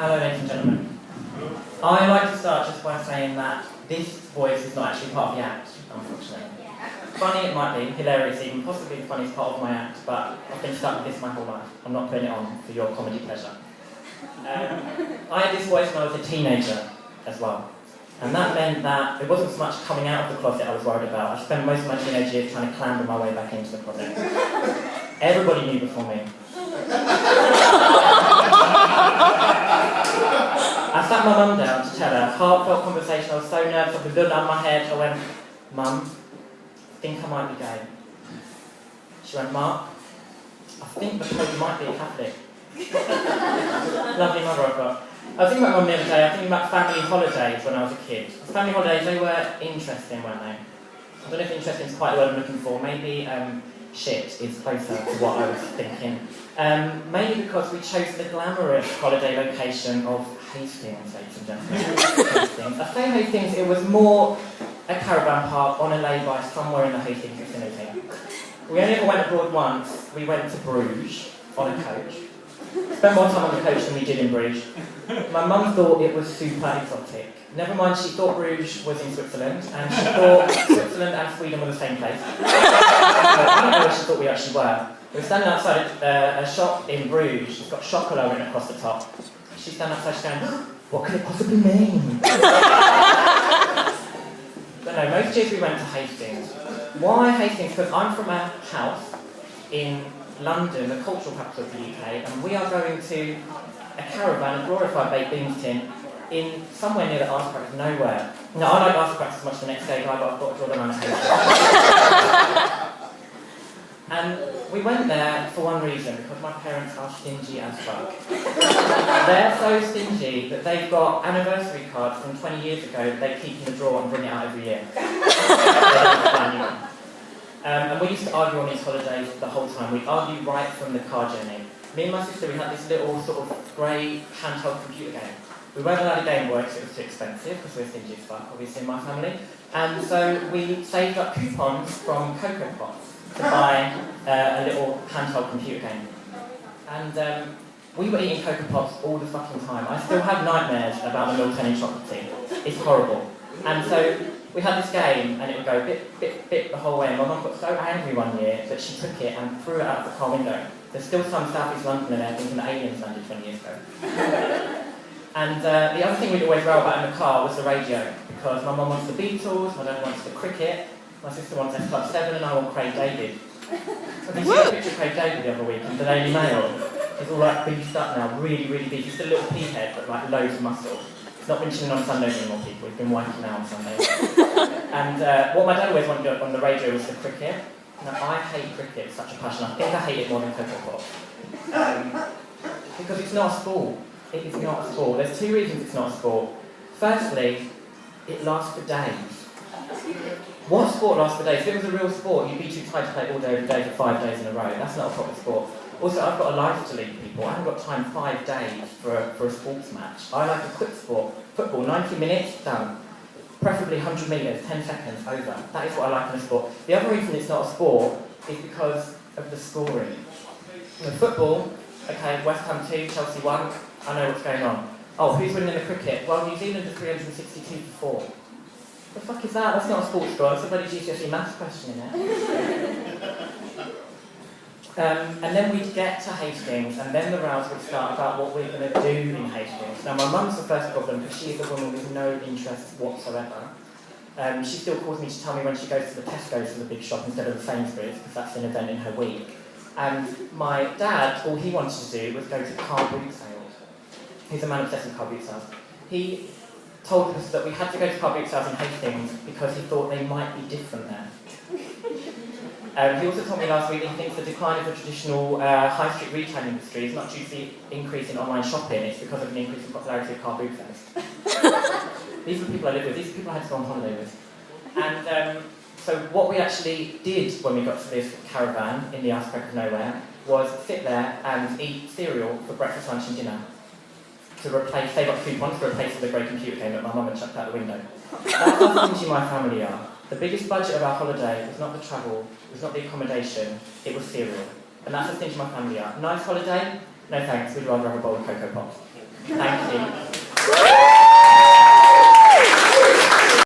Hello, ladies and gentlemen. I like to start just by saying that this voice is not actually part of the act, unfortunately. Funny it might be, hilarious even, possibly the funniest part of my act, but I've been stuck with this my whole life. I'm not putting it on for your comedy pleasure. I had this voice when I was a teenager as well. And that meant that it wasn't so much coming out of the closet I was worried about. I spent most of my teenage years trying to clamber my way back into the closet. Everybody knew before me. I sat my mum down to tell her, heartfelt conversation, I was so nervous, I could build out my head. I went, Mum, I think I might be gay. She went, Mark, I think the Pope might be a Catholic. Lovely mother I've got. I was thinking about Mum the other day, I was thinking about family holidays when I was a kid. Family holidays, they were interesting, weren't they? I don't know if interesting is quite the word I'm looking for. Maybe shit is closer to what I was thinking. Mainly because we chose the glamorous holiday location of Hastings, ladies and gentlemen. Hastings. I say Hastings, it was more a caravan park on a lay-by somewhere in the Hastings vicinity. We only ever went abroad once. We went to Bruges on a coach. Spent more time on the coach than we did in Bruges. My mum thought it was super exotic. Never mind, she thought Bruges was in Switzerland, and she thought Switzerland and Sweden were the same place. I don't know where she thought we actually were. We were standing outside a shop in Bruges. It's got chocolat written across the top. She's standing outside, she's going, what could it possibly mean? But no, most years we went to Hastings. Why Hastings? Because I'm from a house in London, the cultural capital of the UK, and we are going to a caravan, a glorified baked beans tin, in somewhere near the arse crack of nowhere. No, I like arse cracks as much the next day, but I've got to draw them around Hastings. And we went there for one reason, because my parents are stingy as fuck. They're so stingy that they've got anniversary cards from 20 years ago that they keep in the drawer and bring it out every year. And we used to argue on these holidays the whole time. We'd argue right from the car journey. Me and my sister, we had this little sort of grey handheld computer game. We weren't allowed a Game Boy because it was too expensive, because we're stingy as fuck, obviously, in my family. And so we saved up coupons from Coco to buy a little handheld computer game. And we were eating Coco Pops all the fucking time. I still have nightmares about the milk and chocolatey. It's horrible. And so we had this game, and it would go bip, bip, bip the whole way. And my mum got so angry one year that she took it and threw it out of the car window. There's still some South East London in there thinking that aliens landed 20 years ago. And the other thing we'd always row about in the car was the radio, because my mum wants the Beatles, my dad wants the cricket, my sister wants S Club 7, and I want Craig David. So did you see a picture of Craig David the other week in the Daily Mail? He's all like beefed up now, really, really big. He's a little pea head, but like loads of muscle. He's not been chilling on Sundays anymore, people. He's been working out on Sundays. And what my dad always wanted to do on the radio was the cricket. Now, I hate cricket with such a passion. I think I hate it more than Coco Pop. Because it's not a sport. It is not a sport. There's two reasons it's not a sport. Firstly, it lasts for days. What sport lasts for days? If it was a real sport, you'd be too tired to play all day every day for 5 days in a row. That's not a proper sport. Also, I've got a life to lead, people. I haven't got time 5 days for a sports match. I like a quick sport. Football, 90 minutes, done. Preferably 100 metres, 10 seconds, over. That is what I like in a sport. The other reason it's not a sport is because of the scoring. In football, okay, West Ham 2, Chelsea 1, I know what's going on. Oh, who's winning the cricket? Well, New Zealand are 362 to 4. What the fuck is that? That's not a sports score, that's a bloody GCSE maths question in there. And then we'd get to Hastings, and then the rows would start about what we're going to do in Hastings. Now, my mum's the first problem, because she is a woman with no interest whatsoever. She still calls me to tell me when she goes to the Tesco's for the big shop instead of the Sainsbury's, because that's an event in her week. And my dad, all he wanted to do was go to car boot sales. He's a man obsessed with car boot sales. He told us that we had to go to car boot sales in Hastings because he thought they might be different there. He also told me last week that he thinks the decline of the traditional high street retail industry is not due to the increase in online shopping, it's because of an increase in popularity of car boot fairs. These are the people I live with, these are the people I had to go on holiday with. And so what we actually did when we got to this caravan in the outback of nowhere was sit there and eat cereal for breakfast, lunch and dinner. To save up coupons to replace the grey computer game that my mum had chucked out the window. That's how stingy my family are. The biggest budget of our holiday was not the travel, it was not the accommodation, it was cereal. And that's how stingy my family are. Nice holiday? No thanks, we'd rather have a bowl of Coco Pops.